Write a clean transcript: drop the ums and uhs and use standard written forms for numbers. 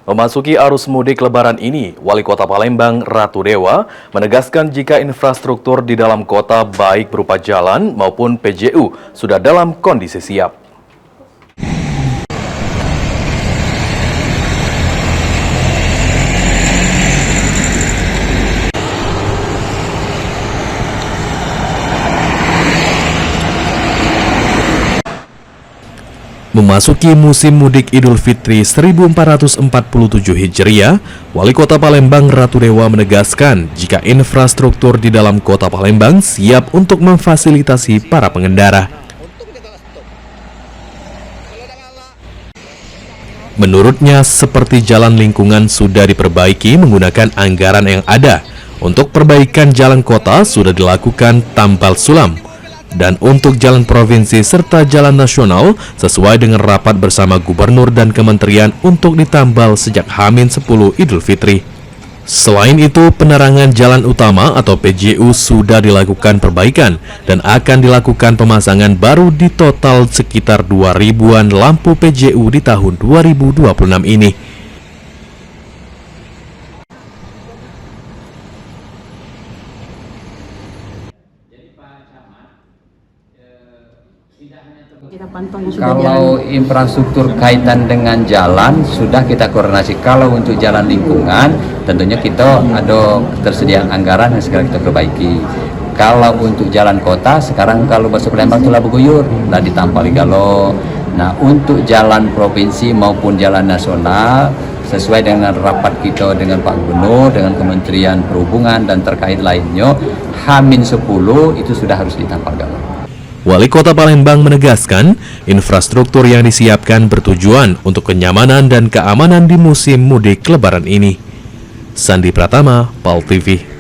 Memasuki arus mudik lebaran ini, Wali Kota Palembang Ratu Dewa menegaskan jika infrastruktur di dalam kota baik berupa jalan maupun PJU sudah dalam kondisi siap. Memasuki musim mudik Idul Fitri 1447 Hijriah, Wali Kota Palembang Ratu Dewa menegaskan jika infrastruktur di dalam kota Palembang siap untuk memfasilitasi para pengendara. Menurutnya, seperti jalan lingkungan sudah diperbaiki menggunakan anggaran yang ada. Untuk perbaikan jalan kota sudah dilakukan tambal sulam. Dan untuk jalan provinsi serta jalan nasional sesuai dengan rapat bersama gubernur dan kementerian untuk ditambal sejak H-10 Idul Fitri. Selain itu, penerangan jalan utama atau PJU sudah dilakukan perbaikan dan akan dilakukan pemasangan baru di total sekitar 2.000-an lampu PJU di tahun 2026 ini. Kalau infrastruktur kaitan dengan jalan sudah kita koordinasi. Kalau untuk jalan lingkungan tentunya kita ada ketersediaan anggaran yang segera kita perbaiki. Kalau untuk jalan kota sekarang kalau masuk Palembang itu lah beguyur, lah ditampali galo. Nah untuk jalan provinsi maupun jalan nasional sesuai dengan rapat kita dengan Pak Gubernur, dengan Kementerian Perhubungan dan terkait lainnya, H-10 itu sudah harus ditampal galo. Wali Kota Palembang menegaskan, infrastruktur yang disiapkan bertujuan untuk kenyamanan dan keamanan di musim mudik lebaran ini. Sandi Pratama, PAL TV.